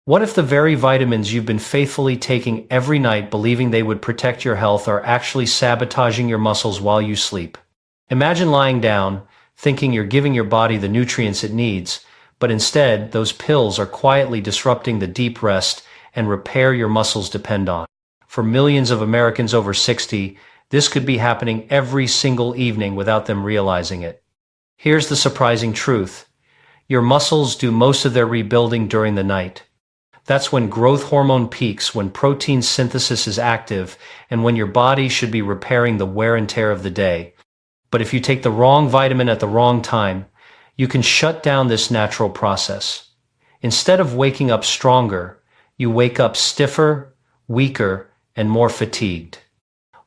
What if the very vitamins you've been faithfully taking every night believing they would protect your health are actually sabotaging your muscles while you sleep? Imagine lying down, thinking you're giving your body the nutrients it needs, but instead, those pills are quietly disrupting the deep rest and repair your muscles depend on. For millions of Americans over 60, this could be happening every single evening without them realizing it. Here's the surprising truth. Your muscles do most of their rebuilding during the night. That's when growth hormone peaks, when protein synthesis is active, and when your body should be repairing the wear and tear of the day. But if you take the wrong vitamin at the wrong time, you can shut down this natural process. Instead of waking up stronger, you wake up stiffer, weaker, and more fatigued.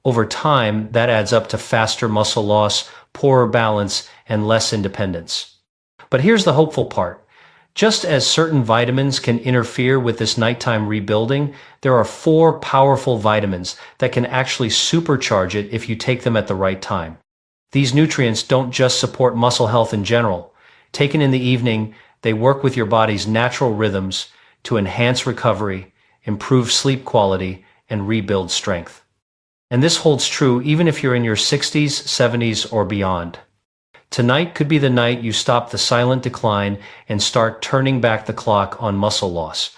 Over time, that adds up to faster muscle loss, poorer balance, and less independence. But here's the hopeful part. Just as certain vitamins can interfere with this nighttime rebuilding, there are 4 powerful vitamins that can actually supercharge it if you take them at the right time. These nutrients don't just support muscle health in general. Taken in the evening, they work with your body's natural rhythms to enhance recovery, improve sleep quality, and rebuild strength. And this holds true even if you're in your 60s, 70s, or beyond. Tonight could be the night you stop the silent decline and start turning back the clock on muscle loss.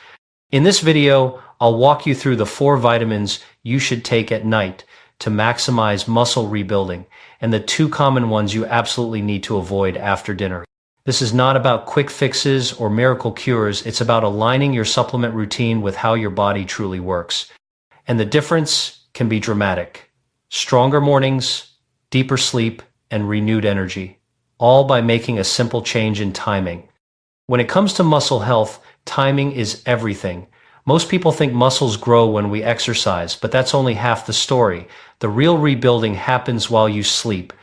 In this video, I'll walk you through the 4 vitamins you should take at night to maximize muscle rebuilding, and the 2 common ones you absolutely need to avoid after dinner. This is not about quick fixes or miracle cures, it's about aligning your supplement routine with how your body truly works. And the difference can be dramatic. Stronger mornings, deeper sleep, and renewed energy, all by making a simple change in timing. When it comes to muscle health, timing is everything. Most people think muscles grow when we exercise, but that's only half the story. The real rebuilding happens while you sleep.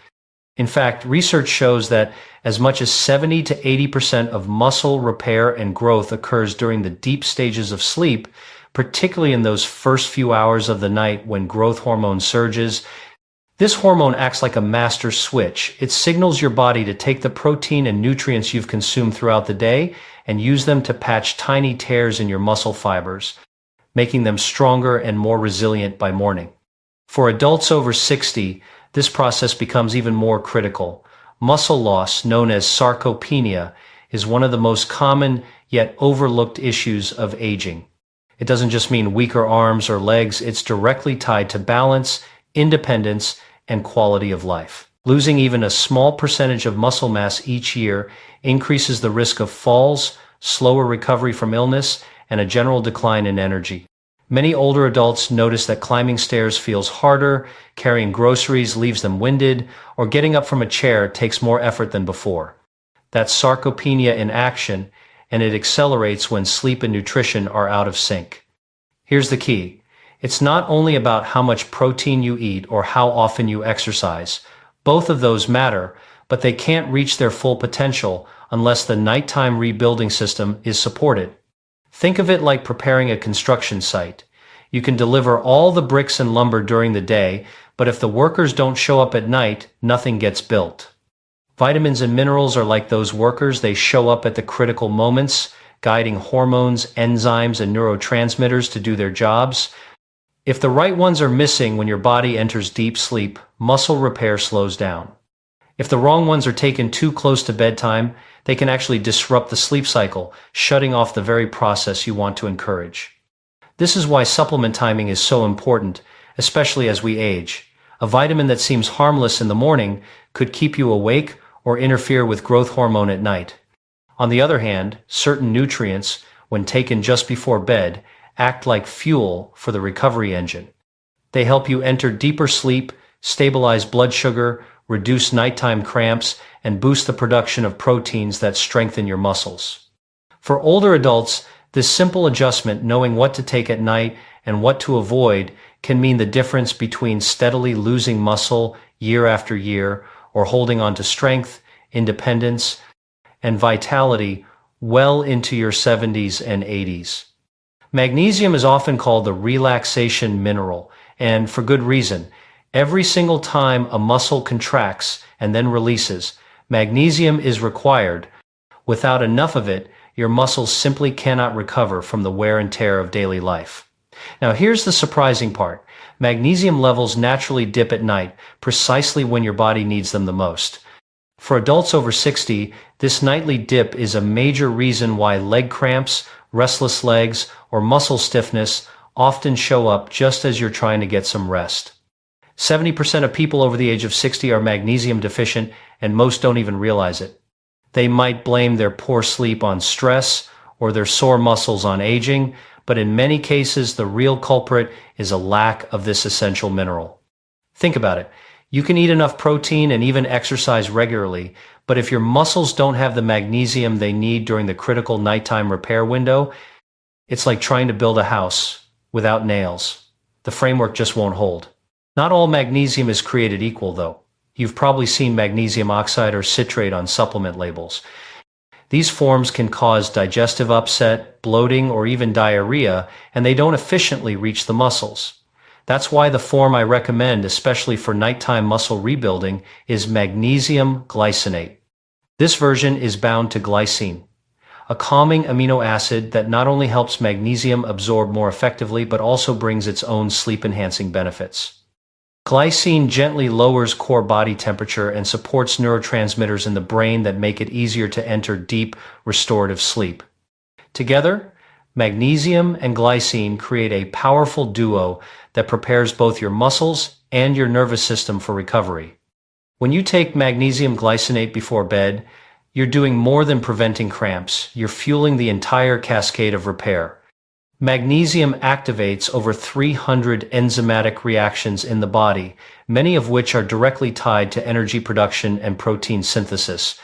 In fact, research shows that as much as 70 to 80% of muscle repair and growth occurs during the deep stages of sleep, particularly in those first few hours of the night when growth hormone surges. This hormone acts like a master switch. It signals your body to take the protein and nutrients you've consumed throughout the day and use them to patch tiny tears in your muscle fibers, making them stronger and more resilient by morning. For adults over 60, this process becomes even more critical. Muscle loss, known as sarcopenia, is one of the most common yet overlooked issues of aging. It doesn't just mean weaker arms or legs, it's directly tied to balance, independence, and quality of life. Losing even a small percentage of muscle mass each year increases the risk of falls, slower recovery from illness, and a general decline in energy. Many older adults notice that climbing stairs feels harder, carrying groceries leaves them winded, or getting up from a chair takes more effort than before. That's sarcopenia in action, and it accelerates when sleep and nutrition are out of sync. Here's the key. It's not only about how much protein you eat or how often you exercise. Both of those matter, but they can't reach their full potential unless the nighttime rebuilding system is supported. Think of it like preparing a construction site. You can deliver all the bricks and lumber during the day, but if the workers don't show up at night, nothing gets built. Vitamins and minerals are like those workers. They show up at the critical moments, guiding hormones, enzymes, and neurotransmitters to do their jobs. If the right ones are missing when your body enters deep sleep, muscle repair slows down. If the wrong ones are taken too close to bedtime, they can actually disrupt the sleep cycle, shutting off the very process you want to encourage. This is why supplement timing is so important, especially as we age. A vitamin that seems harmless in the morning could keep you awake or interfere with growth hormone at night. On the other hand, certain nutrients, when taken just before bed, act like fuel for the recovery engine. They help you enter deeper sleep, stabilize blood sugar, reduce nighttime cramps, and boost the production of proteins that strengthen your muscles. For older adults, this simple adjustment, knowing what to take at night and what to avoid, can mean the difference between steadily losing muscle year after year or holding on to strength, independence, and vitality well into your 70s and 80s. Magnesium is often called the relaxation mineral, and for good reason. Every single time a muscle contracts and then releases, magnesium is required. Without enough of it, your muscles simply cannot recover from the wear and tear of daily life. Now here's the surprising part. Magnesium levels naturally dip at night, precisely when your body needs them the most. For adults over 60, this nightly dip is a major reason why leg cramps, restless legs, or muscle stiffness often show up just as you're trying to get some rest. 70% of people over the age of 60 are magnesium deficient, and most don't even realize it. They might blame their poor sleep on stress or their sore muscles on aging, but in many cases the real culprit is a lack of this essential mineral. Think about it. You can eat enough protein and even exercise regularly, but if your muscles don't have the magnesium they need during the critical nighttime repair window, it's like trying to build a house without nails. The framework just won't hold. Not all magnesium is created equal, though. You've probably seen magnesium oxide or citrate on supplement labels. These forms can cause digestive upset, bloating, or even diarrhea, and they don't efficiently reach the muscles. That's why the form I recommend, especially for nighttime muscle rebuilding, is magnesium glycinate. This version is bound to glycine, a calming amino acid that not only helps magnesium absorb more effectively but also brings its own sleep-enhancing benefits. Glycine gently lowers core body temperature and supports neurotransmitters in the brain that make it easier to enter deep, restorative sleep. Together, magnesium and glycine create a powerful duo that prepares both your muscles and your nervous system for recovery. When you take magnesium glycinate before bed, you're doing more than preventing cramps. You're fueling the entire cascade of repair. Magnesium activates over 300 enzymatic reactions in the body, many of which are directly tied to energy production and protein synthesis.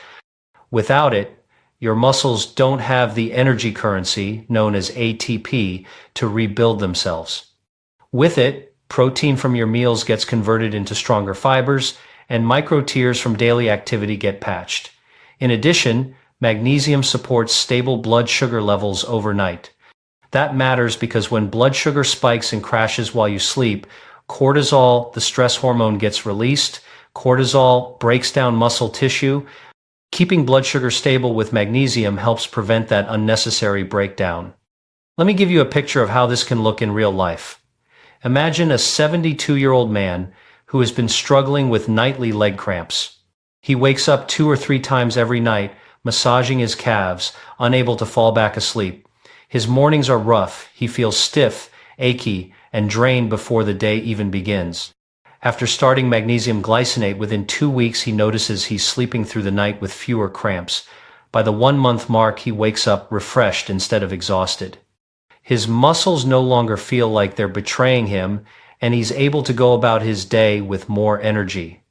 Without it, your muscles don't have the energy currency, known as ATP, to rebuild themselves. With it, protein from your meals gets converted into stronger fibers, and micro-tears from daily activity get patched. In addition, magnesium supports stable blood sugar levels overnight. That matters because when blood sugar spikes and crashes while you sleep, cortisol, the stress hormone, gets released. Cortisol breaks down muscle tissue. Keeping blood sugar stable with magnesium helps prevent that unnecessary breakdown. Let me give you a picture of how this can look in real life. Imagine a 72-year-old man who has been struggling with nightly leg cramps. He wakes up 2 or 3 times every night, massaging his calves, unable to fall back asleep. His mornings are rough. He feels stiff, achy, and drained before the day even begins. After starting magnesium glycinate, within 2 weeks he notices he's sleeping through the night with fewer cramps. By the 1-month mark, he wakes up refreshed instead of exhausted. His muscles no longer feel like they're betraying him, and he's able to go about his day with more energy.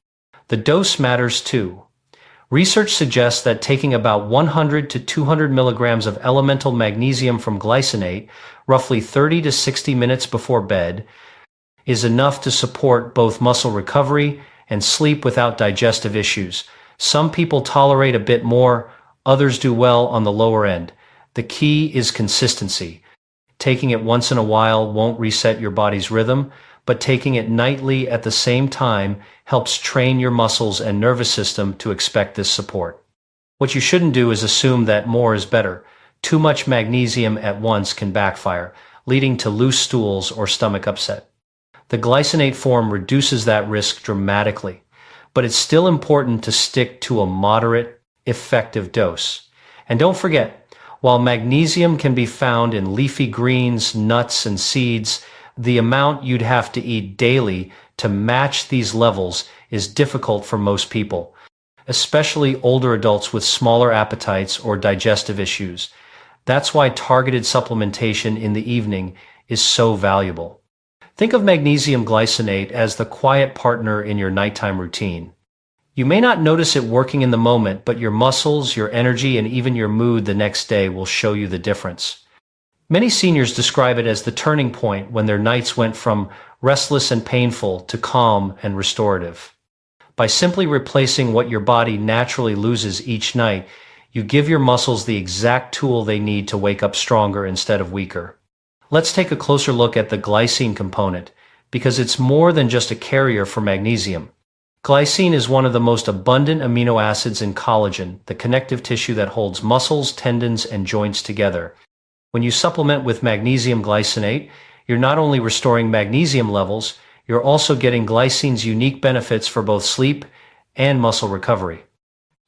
The dose matters too. Research suggests that taking about 100 to 200 milligrams of elemental magnesium from glycinate, roughly 30 to 60 minutes before bed, is enough to support both muscle recovery and sleep without digestive issues. Some people tolerate a bit more, others do well on the lower end. The key is consistency. Taking it once in a while won't reset your body's rhythm, but taking it nightly at the same time helps train your muscles and nervous system to expect this support. What you shouldn't do is assume that more is better. Too much magnesium at once can backfire, leading to loose stools or stomach upset. The glycinate form reduces that risk dramatically, but it's still important to stick to a moderate, effective dose. And don't forget, while magnesium can be found in leafy greens, nuts, and seeds, the amount you'd have to eat daily to match these levels is difficult for most people, especially older adults with smaller appetites or digestive issues. That's why targeted supplementation in the evening is so valuable. Think of magnesium glycinate as the quiet partner in your nighttime routine. You may not notice it working in the moment, but your muscles, your energy, and even your mood the next day will show you the difference. Many seniors describe it as the turning point when their nights went from restless and painful to calm and restorative. By simply replacing what your body naturally loses each night, you give your muscles the exact tool they need to wake up stronger instead of weaker. Let's take a closer look at the glycine component, because it's more than just a carrier for magnesium. Glycine is one of the most abundant amino acids in collagen, the connective tissue that holds muscles, tendons, and joints together. When you supplement with magnesium glycinate, you're not only restoring magnesium levels, you're also getting glycine's unique benefits for both sleep and muscle recovery.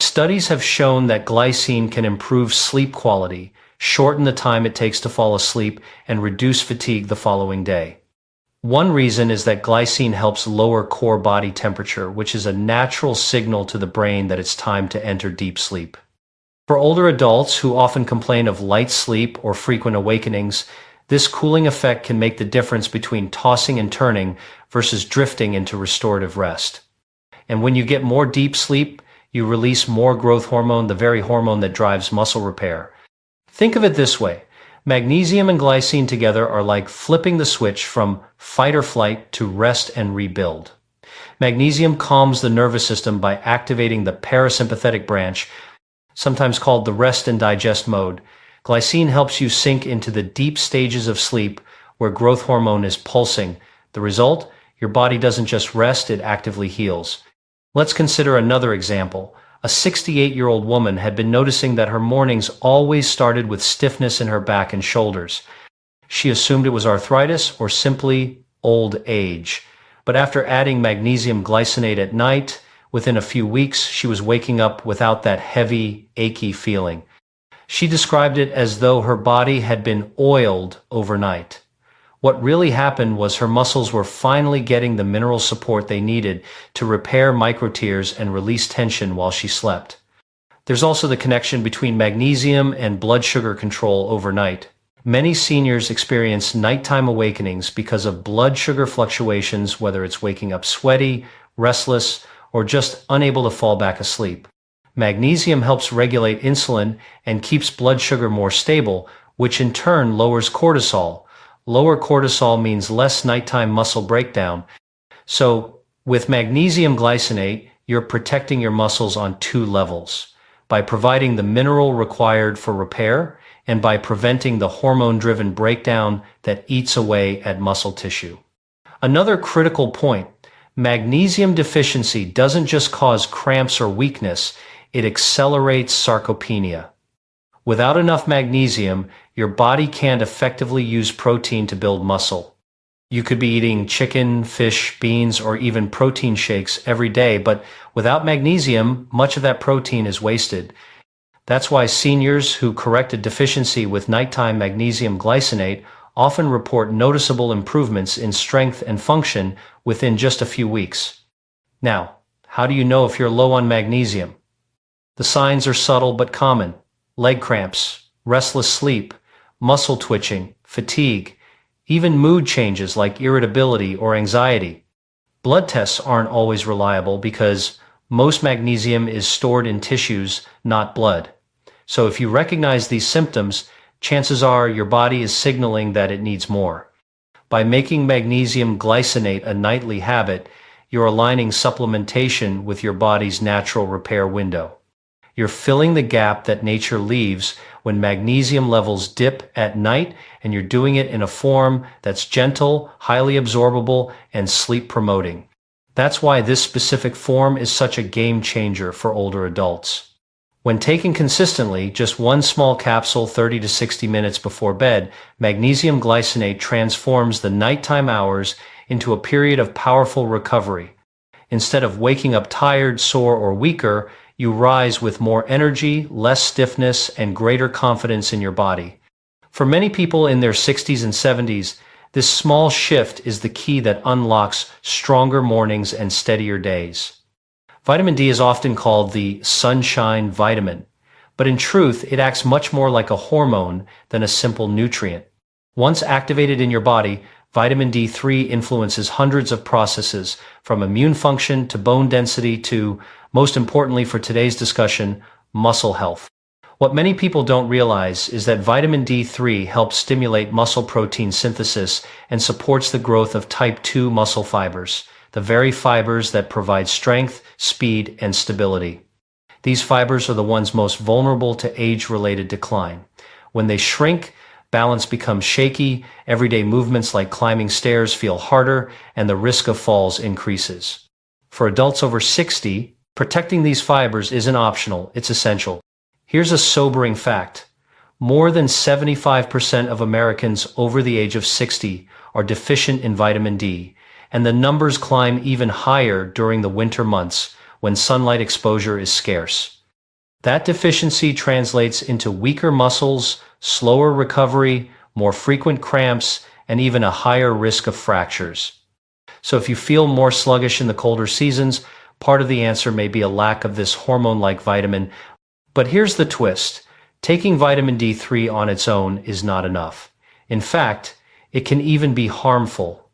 Studies have shown that glycine can improve sleep quality, shorten the time it takes to fall asleep, and reduce fatigue the following day. One reason is that glycine helps lower core body temperature, which is a natural signal to the brain that it's time to enter deep sleep. For older adults who often complain of light sleep or frequent awakenings, this cooling effect can make the difference between tossing and turning versus drifting into restorative rest. And when you get more deep sleep, you release more growth hormone, the very hormone that drives muscle repair. Think of it this way. Magnesium and glycine together are like flipping the switch from fight or flight to rest and rebuild. Magnesium calms the nervous system by activating the parasympathetic branch, sometimes called the rest and digest mode. Glycine helps you sink into the deep stages of sleep where growth hormone is pulsing. The result? Your body doesn't just rest, it actively heals. Let's consider another example. A 68-year-old woman had been noticing that her mornings always started with stiffness in her back and shoulders. She assumed it was arthritis or simply old age. But after adding magnesium glycinate at night, within a few weeks, she was waking up without that heavy, achy feeling. She described it as though her body had been oiled overnight. What really happened was her muscles were finally getting the mineral support they needed to repair microtears and release tension while she slept. There's also the connection between magnesium and blood sugar control overnight. Many seniors experience nighttime awakenings because of blood sugar fluctuations, whether it's waking up sweaty, restless, or just unable to fall back asleep. Magnesium helps regulate insulin and keeps blood sugar more stable, which in turn lowers cortisol. Lower cortisol means less nighttime muscle breakdown. So, with magnesium glycinate, you're protecting your muscles on two levels, by providing the mineral required for repair and by preventing the hormone-driven breakdown that eats away at muscle tissue. Another critical point, magnesium deficiency doesn't just cause cramps or weakness, it accelerates sarcopenia. Without enough magnesium, your body can't effectively use protein to build muscle. You could be eating chicken, fish, beans, or even protein shakes every day, but without magnesium, much of that protein is wasted. That's why seniors who correct a deficiency with nighttime magnesium glycinate often report noticeable improvements in strength and function within just a few weeks. Now, how do you know if you're low on magnesium? The signs are subtle but common. Leg cramps, restless sleep, muscle twitching, fatigue, even mood changes like irritability or anxiety. Blood tests aren't always reliable because most magnesium is stored in tissues, not blood. So if you recognize these symptoms, chances are your body is signaling that it needs more. By making magnesium glycinate a nightly habit, you're aligning supplementation with your body's natural repair window. You're filling the gap that nature leaves when magnesium levels dip at night, and you're doing it in a form that's gentle, highly absorbable, and sleep-promoting. That's why this specific form is such a game changer for older adults. When taken consistently, just one small capsule 30 to 60 minutes before bed, magnesium glycinate transforms the nighttime hours into a period of powerful recovery. Instead of waking up tired, sore, or weaker, you rise with more energy, less stiffness, and greater confidence in your body. For many people in their 60s and 70s, this small shift is the key that unlocks stronger mornings and steadier days. Vitamin D is often called the sunshine vitamin, but in truth, it acts much more like a hormone than a simple nutrient. Once activated in your body, vitamin D3 influences hundreds of processes, from immune function to bone density to, most importantly for today's discussion, muscle health. What many people don't realize is that vitamin D3 helps stimulate muscle protein synthesis and supports the growth of type 2 muscle fibers, the very fibers that provide strength, speed, and stability. These fibers are the ones most vulnerable to age-related decline. When they shrink, balance becomes shaky, everyday movements like climbing stairs feel harder, and the risk of falls increases. For adults over 60, protecting these fibers isn't optional, it's essential. Here's a sobering fact. More than 75% of Americans over the age of 60 are deficient in vitamin D, and the numbers climb even higher during the winter months when sunlight exposure is scarce. That deficiency translates into weaker muscles, slower recovery, more frequent cramps, and even a higher risk of fractures. So if you feel more sluggish in the colder seasons, part of the answer may be a lack of this hormone-like vitamin. But here's the twist. Taking vitamin D3 on its own is not enough. In fact, it can even be harmful.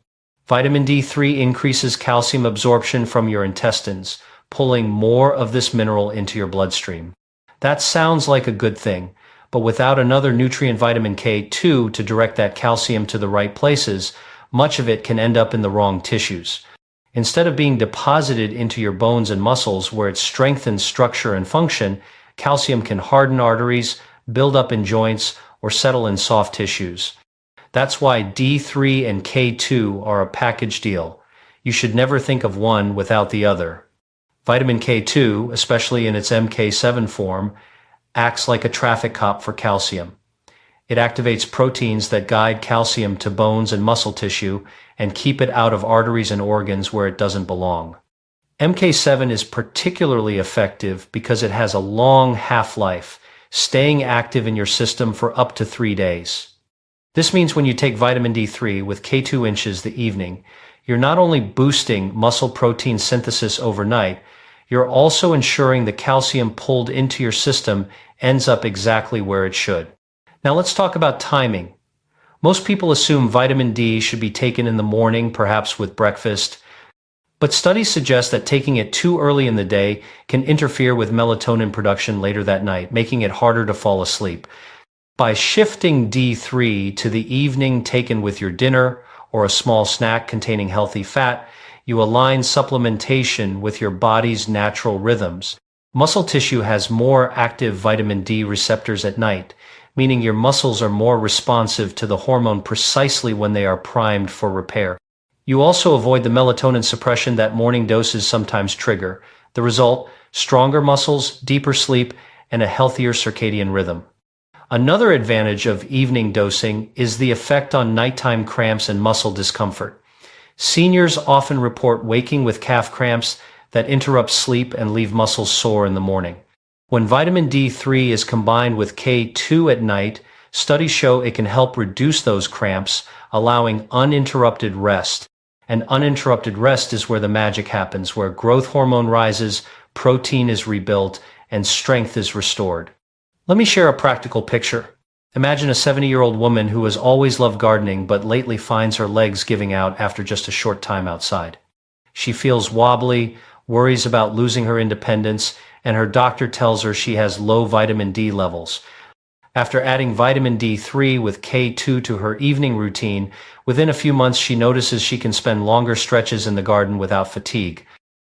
Vitamin D3 increases calcium absorption from your intestines, pulling more of this mineral into your bloodstream. That sounds like a good thing, but without another nutrient, vitamin K2, to direct that calcium to the right places, much of it can end up in the wrong tissues. Instead of being deposited into your bones and muscles where it strengthens structure and function, calcium can harden arteries, build up in joints, or settle in soft tissues. That's why D3 and K2 are a package deal. You should never think of one without the other. Vitamin K2, especially in its MK7 form, acts like a traffic cop for calcium. It activates proteins that guide calcium to bones and muscle tissue and keep it out of arteries and organs where it doesn't belong. MK7 is particularly effective because it has a long half-life, staying active in your system for up to 3 days. This means when you take vitamin D3 with K2 inches the evening, you're not only boosting muscle protein synthesis overnight, you're also ensuring the calcium pulled into your system ends up exactly where it should. Now let's talk about timing. Most people assume vitamin D should be taken in the morning, perhaps with breakfast, but studies suggest that taking it too early in the day can interfere with melatonin production later that night, making it harder to fall asleep. By shifting D3 to the evening taken with your dinner or a small snack containing healthy fat, you align supplementation with your body's natural rhythms. Muscle tissue has more active vitamin D receptors at night, meaning your muscles are more responsive to the hormone precisely when they are primed for repair. You also avoid the melatonin suppression that morning doses sometimes trigger. The result, stronger muscles, deeper sleep, and a healthier circadian rhythm. Another advantage of evening dosing is the effect on nighttime cramps and muscle discomfort. Seniors often report waking with calf cramps that interrupt sleep and leave muscles sore in the morning. When vitamin D3 is combined with K2 at night, studies show it can help reduce those cramps, allowing uninterrupted rest. And uninterrupted rest is where the magic happens, where growth hormone rises, protein is rebuilt, and strength is restored. Let me share a practical picture. Imagine a 70-year-old woman who has always loved gardening but lately finds her legs giving out after just a short time outside. She feels wobbly, worries about losing her independence, and her doctor tells her she has low vitamin D levels. After adding vitamin D3 with K2 to her evening routine, within a few months she notices she can spend longer stretches in the garden without fatigue.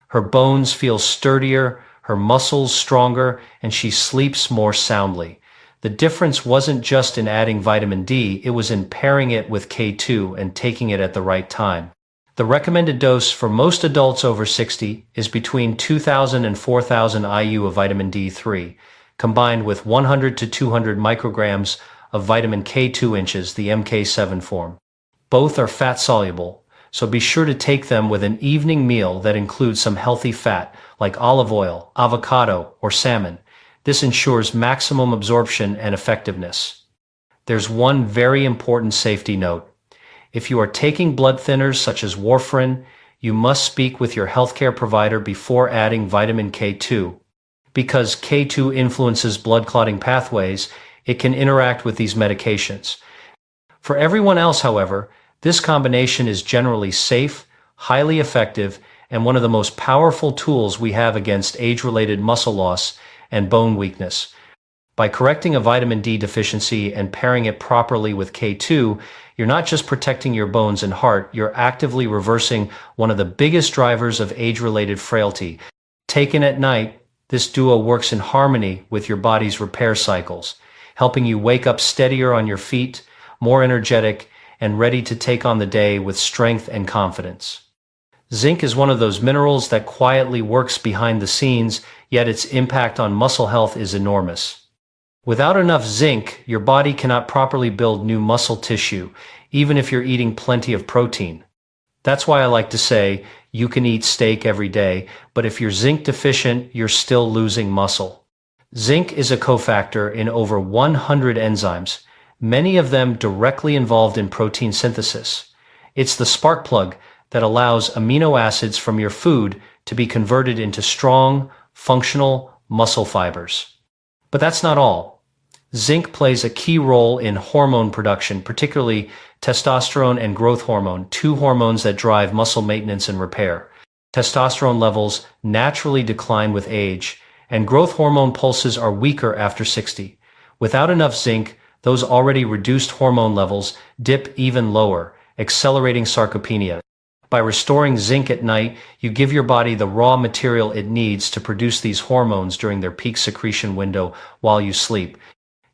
Her bones feel sturdier, her muscles stronger, and she sleeps more soundly. The difference wasn't just in adding vitamin D, it was in pairing it with K2 and taking it at the right time. The recommended dose for most adults over 60 is between 2,000 and 4,000 IU of vitamin D3, combined with 100 to 200 micrograms of vitamin K2 inches, the MK7 form. Both are fat-soluble, so be sure to take them with an evening meal that includes some healthy fat, like olive oil, avocado, or salmon. This ensures maximum absorption and effectiveness. There's one very important safety note. If you are taking blood thinners such as warfarin, you must speak with your healthcare provider before adding vitamin K2. Because K2 influences blood clotting pathways, it can interact with these medications. For everyone else, however, this combination is generally safe, highly effective, and one of the most powerful tools we have against age-related muscle loss and bone weakness. By correcting a vitamin D deficiency and pairing it properly with K2, you're not just protecting your bones and heart, you're actively reversing one of the biggest drivers of age-related frailty. Taken at night, this duo works in harmony with your body's repair cycles, helping you wake up steadier on your feet, more energetic, and ready to take on the day with strength and confidence. Zinc is one of those minerals that quietly works behind the scenes, yet its impact on muscle health is enormous. Without enough zinc, your body cannot properly build new muscle tissue, even if you're eating plenty of protein. That's why I like to say, you can eat steak every day, but if you're zinc deficient, you're still losing muscle. Zinc is a cofactor in over 100 enzymes, many of them directly involved in protein synthesis. It's the spark plug that allows amino acids from your food to be converted into strong, functional muscle fibers. But that's not all. Zinc plays a key role in hormone production, particularly testosterone and growth hormone, two hormones that drive muscle maintenance and repair. Testosterone levels naturally decline with age, and growth hormone pulses are weaker after 60. Without enough zinc, those already reduced hormone levels dip even lower, accelerating sarcopenia. By restoring zinc at night, you give your body the raw material it needs to produce these hormones during their peak secretion window while you sleep.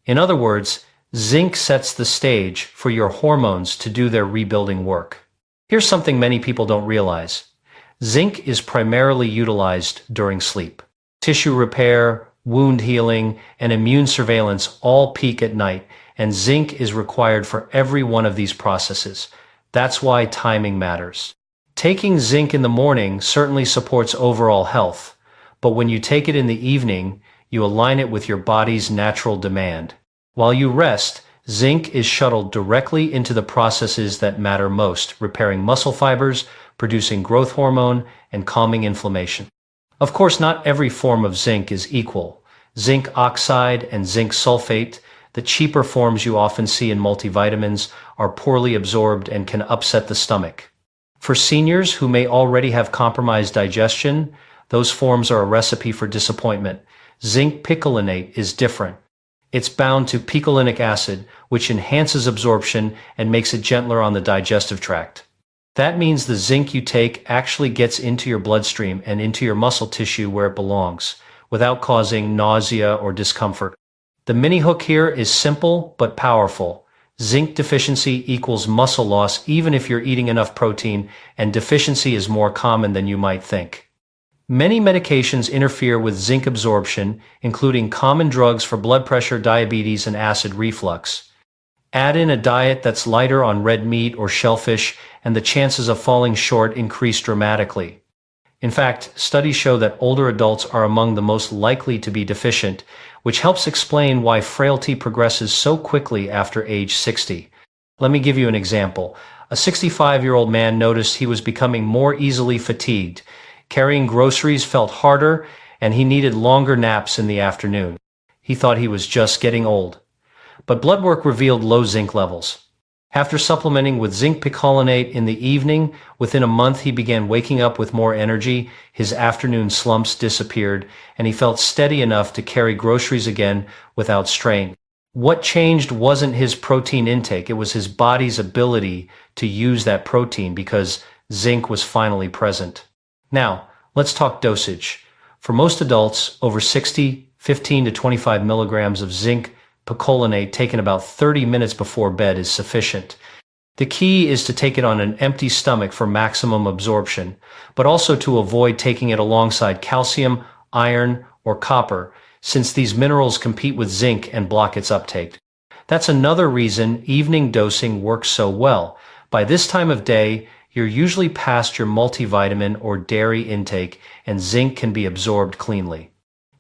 In other words, zinc sets the stage for your hormones to do their rebuilding work. Here's something many people don't realize. Zinc is primarily utilized during sleep. Tissue repair, wound healing, and immune surveillance all peak at night, and zinc is required for every one of these processes. That's why timing matters. Taking zinc in the morning certainly supports overall health, but when you take it in the evening, you align it with your body's natural demand. While you rest, zinc is shuttled directly into the processes that matter most, repairing muscle fibers, producing growth hormone, and calming inflammation. Of course, not every form of zinc is equal. Zinc oxide and zinc sulfate, the cheaper forms you often see in multivitamins, are poorly absorbed and can upset the stomach. For seniors who may already have compromised digestion, those forms are a recipe for disappointment. Zinc picolinate is different. It's bound to picolinic acid, which enhances absorption and makes it gentler on the digestive tract. That means the zinc you take actually gets into your bloodstream and into your muscle tissue where it belongs, without causing nausea or discomfort. The mini hook here is simple but powerful. Zinc deficiency equals muscle loss even if you're eating enough protein, and deficiency is more common than you might think. Many medications interfere with zinc absorption, including common drugs for blood pressure, diabetes, and acid reflux. Add in a diet that's lighter on red meat or shellfish, and the chances of falling short increase dramatically. In fact, studies show that older adults are among the most likely to be deficient, which helps explain why frailty progresses so quickly after age 60. Let me give you an example. A 65-year-old man noticed he was becoming more easily fatigued. Carrying groceries felt harder, and he needed longer naps in the afternoon. He thought he was just getting old. But blood work revealed low zinc levels. After supplementing with zinc picolinate in the evening, within a month he began waking up with more energy, his afternoon slumps disappeared, and he felt steady enough to carry groceries again without strain. What changed wasn't his protein intake, it was his body's ability to use that protein because zinc was finally present. Now, let's talk dosage. For most adults over 60, 15 to 25 milligrams of zinc picolinate taken about 30 minutes before bed is sufficient. The key is to take it on an empty stomach for maximum absorption, but also to avoid taking it alongside calcium, iron, or copper, since these minerals compete with zinc and block its uptake. That's another reason evening dosing works so well. By this time of day, you're usually past your multivitamin or dairy intake, and zinc can be absorbed cleanly.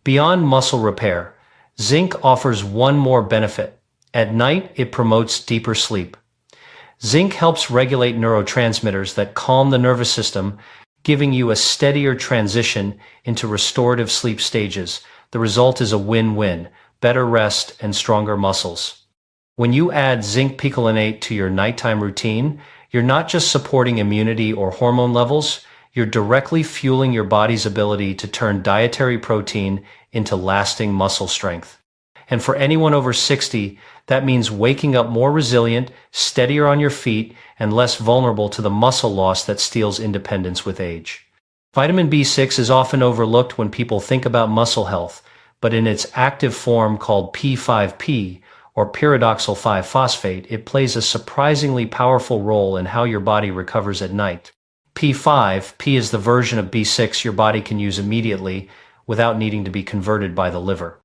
Beyond muscle repair, zinc offers one more benefit. At night, it promotes deeper sleep. Zinc helps regulate neurotransmitters that calm the nervous system, giving you a steadier transition into restorative sleep stages. The result is a win-win, better rest and stronger muscles. When you add zinc picolinate to your nighttime routine, you're not just supporting immunity or hormone levels, you're directly fueling your body's ability to turn dietary protein into lasting muscle strength. And for anyone over 60, that means waking up more resilient, steadier on your feet, and less vulnerable to the muscle loss that steals independence with age. Vitamin B6 is often overlooked when people think about muscle health, but in its active form called P5P, or pyridoxal 5-phosphate, it plays a surprisingly powerful role in how your body recovers at night. P5, P is the version of B6 your body can use immediately without needing to be converted by the liver.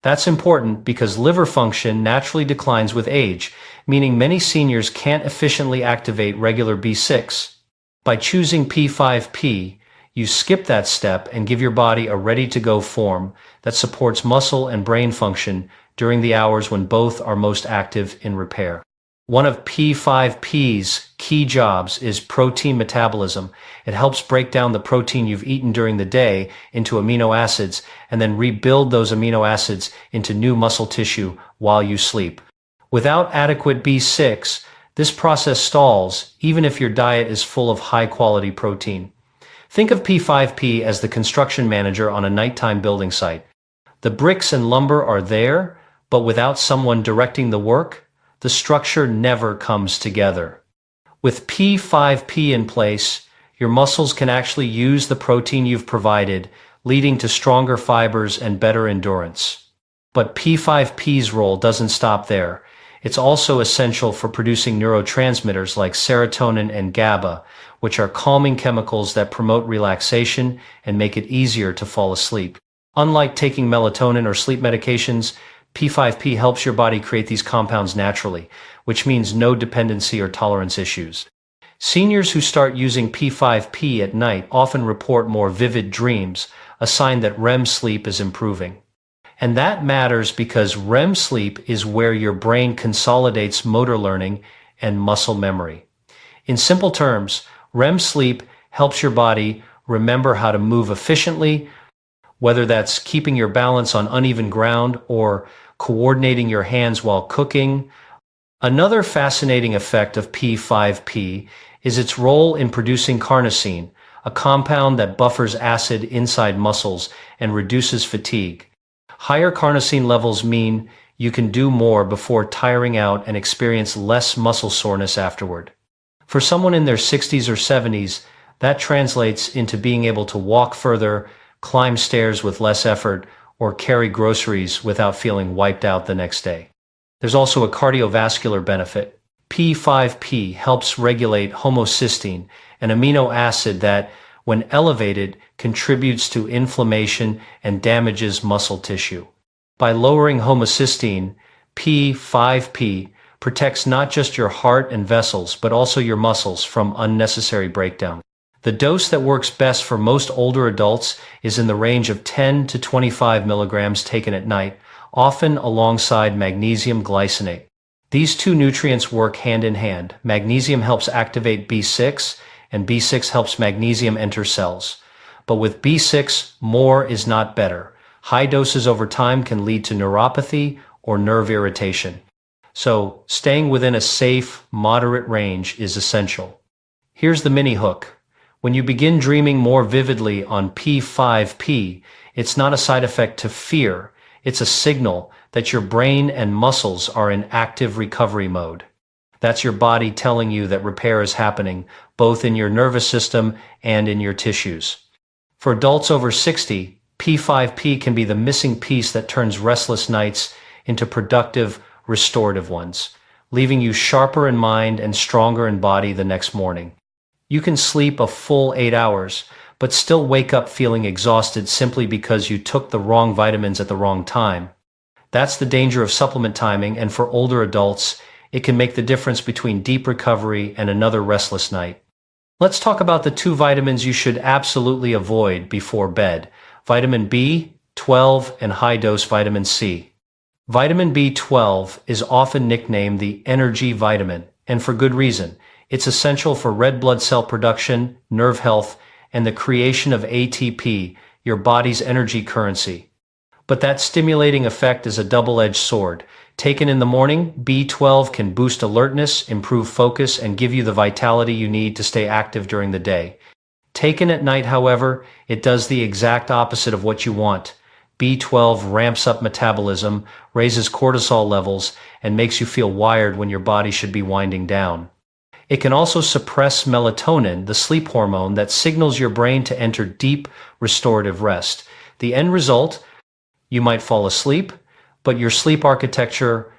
That's important because liver function naturally declines with age, meaning many seniors can't efficiently activate regular B6. By choosing P5P, you skip that step and give your body a ready-to-go form that supports muscle and brain function during the hours when both are most active in repair. One of P5P's key jobs is protein metabolism. It helps break down the protein you've eaten during the day into amino acids and then rebuild those amino acids into new muscle tissue while you sleep. Without adequate B6, this process stalls even if your diet is full of high-quality protein. Think of P5P as the construction manager on a nighttime building site. The bricks and lumber are there, but without someone directing the work, the structure never comes together. With P5P in place, your muscles can actually use the protein you've provided, leading to stronger fibers and better endurance. But P5P's role doesn't stop there. It's also essential for producing neurotransmitters like serotonin and GABA, which are calming chemicals that promote relaxation and make it easier to fall asleep. Unlike taking melatonin or sleep medications, P5P helps your body create these compounds naturally, which means no dependency or tolerance issues. Seniors who start using P5P at night often report more vivid dreams, a sign that REM sleep is improving. And that matters because REM sleep is where your brain consolidates motor learning and muscle memory. In simple terms, REM sleep helps your body remember how to move efficiently, whether that's keeping your balance on uneven ground or coordinating your hands while cooking. Another fascinating effect of P5P is its role in producing carnosine, a compound that buffers acid inside muscles and reduces fatigue. Higher carnosine levels mean you can do more before tiring out and experience less muscle soreness afterward. For someone in their 60s or 70s, that translates into being able to walk further, climb stairs with less effort, or carry groceries without feeling wiped out the next day. There's also a cardiovascular benefit. P5P helps regulate homocysteine, an amino acid that, when elevated, contributes to inflammation and damages muscle tissue. By lowering homocysteine, P5P protects not just your heart and vessels, but also your muscles from unnecessary breakdown. The dose that works best for most older adults is in the range of 10 to 25 milligrams taken at night, often alongside magnesium glycinate. These two nutrients work hand in hand. Magnesium helps activate B6, and B6 helps magnesium enter cells. But with B6, more is not better. High doses over time can lead to neuropathy or nerve irritation. So, staying within a safe, moderate range is essential. Here's the mini hook. When you begin dreaming more vividly on P5P, it's not a side effect to fear. It's a signal that your brain and muscles are in active recovery mode. That's your body telling you that repair is happening, both in your nervous system and in your tissues. For adults over 60, P5P can be the missing piece that turns restless nights into productive, restorative ones, leaving you sharper in mind and stronger in body the next morning. You can sleep a full 8 hours, but still wake up feeling exhausted simply because you took the wrong vitamins at the wrong time. That's the danger of supplement timing, and for older adults, it can make the difference between deep recovery and another restless night. Let's talk about the 2 vitamins you should absolutely avoid before bed: vitamin B12 and high-dose vitamin C. Vitamin B12 is often nicknamed the energy vitamin, and for good reason. It's essential for red blood cell production, nerve health, and the creation of ATP, your body's energy currency. But that stimulating effect is a double-edged sword. Taken in the morning, B12 can boost alertness, improve focus, and give you the vitality you need to stay active during the day. Taken at night, however, it does the exact opposite of what you want. B12 ramps up metabolism, raises cortisol levels, and makes you feel wired when your body should be winding down. It can also suppress melatonin, the sleep hormone that signals your brain to enter deep, restorative rest. The end result? You might fall asleep, but your sleep architecture